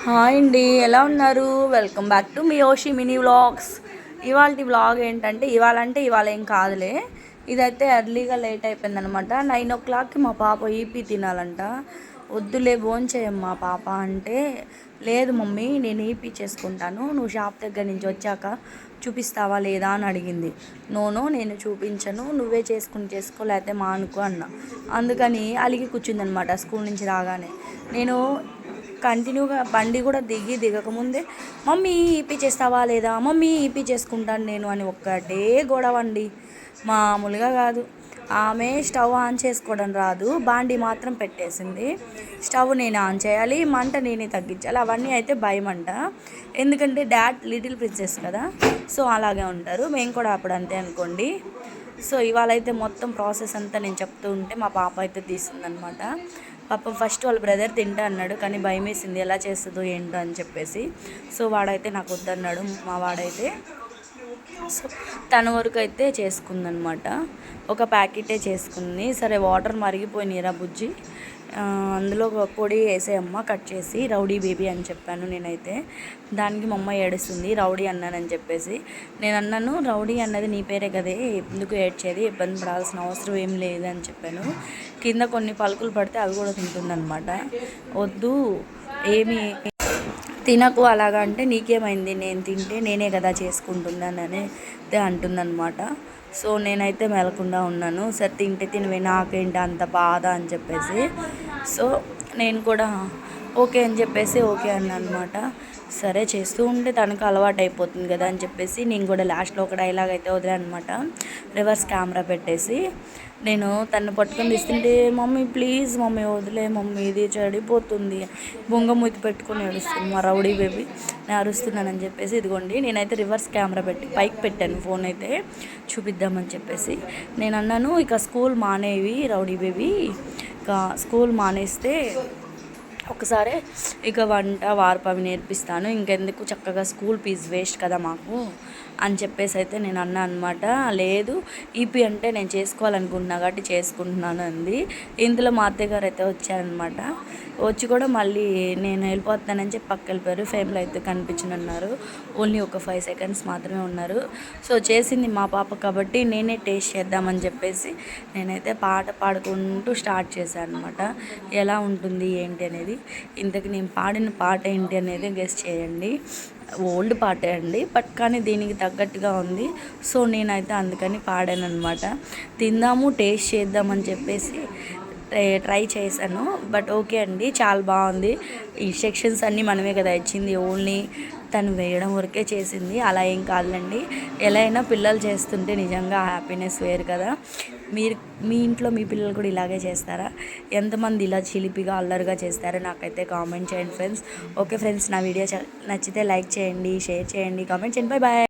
Hi అండి, ఎలా ఉన్నారు? వెల్కమ్ బ్యాక్ టు మీ ఓషి మినీ వ్లాగ్స్. ఇవాళ వ్లాగ్ ఏంటంటే ఇవాళ ఏం కాదులే, ఇదైతే ఎర్లీగా లేట్ అయిపోయిందనమాట. 9 o'clockకి మా పాప ఈపీ తినాలంట. వద్దులే భోంచేయమ్మా పాప అంటే, లేదు మమ్మీ నేను ఈపీ చేసుకుంటాను, నువ్వు షాప్ దగ్గర నుంచి వచ్చాక చూపిస్తావా లేదా అని అడిగింది. నోనో నేను చూపించను, నువ్వే చేసుకో లేకపోతే మానుకో అన్న. అందుకని అలిగి కూర్చుందనమాట. స్కూల్ నుంచి రాగానే నేను కంటిన్యూగా బండి కూడా దిగకముందే మమ్మీ ఈపీ చేస్తావా లేదా, మమ్మీ ఈపీ చేసుకుంటాను నేను అని ఒక్కటే గొడవ అండి. మామూలుగా కాదు. ఆమె స్టవ్ ఆన్ చేసుకోవడం రాదు, బాండి మాత్రం పెట్టేసింది. స్టవ్ నేను ఆన్ చేయాలి, మంట నేనే తగ్గించాలి. అవన్నీ అయితే భయం అంట. ఎందుకంటే డాడ్ లిటిల్ ప్రిన్సెస్ కదా, సో అలాగే ఉంటారు. మేము కూడా అప్పుడు అంతే అనుకోండి. సో ఇవాళ అయితే మొత్తం ప్రాసెస్ అంతా నేను చెప్తూ ఉంటే మా పాప అయితే తీసిందనమాట. పాపం ఫస్ట్ వాళ్ళ బ్రదర్ తింటా అన్నాడు, కానీ భయం వేసింది ఎలా చేస్తుందో ఏంటో అని చెప్పేసి. సో వాడైతే నాకు వద్దన్నాడు మా వాడైతే. సో తన వరకు అయితే చేసుకుందనమాట. ఒక ప్యాకెటే చేసుకుంది. సరే వాటర్ మరిగిపోయినాయిరా బుజ్జి, అందులో పొడి వేసేయమ్మ కట్ చేసి, రౌడీ బేబీ అని చెప్పాను నేనైతే. దానికి మా అమ్మ ఏడుస్తుంది రౌడీ అన్నానని చెప్పేసి. నేను అన్నాను రౌడీ అన్నది నీ పేరే కదే, ఎందుకు ఏడ్చేది, ఇబ్బంది పడాల్సిన అవసరం ఏం లేదు అని చెప్పాను. కింద కొన్ని పలుకులు పడితే అవి కూడా తింటుందన్నమాట. వద్దు ఏమి తినకు అలాగా అంటే, నీకేమైంది నేను తింటే నేనే కదా చేసుకుంటున్నానని అంటుందన్నమాట. సో నేనైతే మెలకుండా ఉన్నాను. సరే తింటే తినవే, నాకేంటి అంత బాధ అని చెప్పేసి. సో నేను కూడా ఓకే అని చెప్పేసి ఓకే అన్నాను అనమాట. సరే చేస్తూ ఉంటే తనకు అలవాటు అయిపోతుంది కదా అని చెప్పేసి నేను కూడా లాస్ట్లో ఒక డైలాగ్ అయితే వదిలాను అనమాట. రివర్స్ కెమెరా పెట్టేసి నేను తను పట్టుకొని తీస్తుంటే, మమ్మీ ప్లీజ్ మమ్మీ వదిలే మమ్మీ, ఇది చెడిపోతుంది, బొంగ మూతి పెట్టుకొని ఏడుస్తుంది మా రౌడీ బేబీ, నేను అరుస్తున్నానని చెప్పేసి. ఇదిగోండి నేనైతే రివర్స్ కెమెరా పెట్టి పైకి పెట్టాను ఫోన్ అయితే చూపిద్దామని చెప్పేసి. నేను అన్నాను ఇక స్కూల్ మానేవి రౌడీ బేబీ, ఇక స్కూల్ మానేస్తే ఒకసారి ఇక వంట వార్పు అవి నేర్పిస్తాను, ఇంకెందుకు చక్కగా స్కూల్ ఫీజు వేస్ట్ కదా మాకు అని చెప్పేసి అయితే నేను అన్నా అనమాట. లేదు ఈపీ అంటే నేను చేసుకోవాలనుకుంటున్నా కాబట్టి చేసుకుంటున్నాను అంది. ఇందులో మా అత్తయ్య గారు అయితే వచ్చారనమాట. వచ్చి కూడా మళ్ళీ నేను వెళ్ళిపోతున్నానని చెప్పి పక్క వెళ్ళిపోయారు. ఫేమ్లో అయితే కనిపించనున్నారు, ఓన్లీ ఒక 5 seconds మాత్రమే ఉన్నారు. సో చేసింది మా పాప కాబట్టి నేనే టేస్ట్ చేద్దామని చెప్పేసి నేనైతే పాట పాడుకుంటూ స్టార్ట్ చేశాను అనమాట. ఎలా ఉంటుంది ఏంటి అనేది. ఇంతకు నేను పాడిన పాట ఏంటి అనేది గెస్ చేయండి. ఓల్డ్ పాటే అండి, బట్ కానీ దీనికి తగ్గట్టుగా ఉంది. సో నేనైతే అందుకని పాడాను అనమాట. తిందాము టేస్ట్ చేద్దామని చెప్పేసి ట్రై చేశాను. బట్ ఓకే అండి, చాలా బాగుంది. ఈ సెక్షన్స్ అన్నీ మనమే కదా ఇచ్చింది, ఓన్లీ తను వేయడం వరకే చేసింది. అలా ఏం కాదులండి, ఎలా అయినా పిల్లలు చేస్తుంటే నిజంగా హ్యాపీనెస్ వేరు కదా. మీ ఇంట్లో మీ పిల్లలు కూడా ఇలాగే చేస్తారా? ఎంతమంది ఇలా చిలిపిగా అల్లరిగా చేస్తారో నాకైతే కామెంట్ చేయండి ఫ్రెండ్స్. ఓకే ఫ్రెండ్స్, నా వీడియో నచ్చితే లైక్ చేయండి, షేర్ చేయండి, కామెంట్ చేయండి. Bye bye.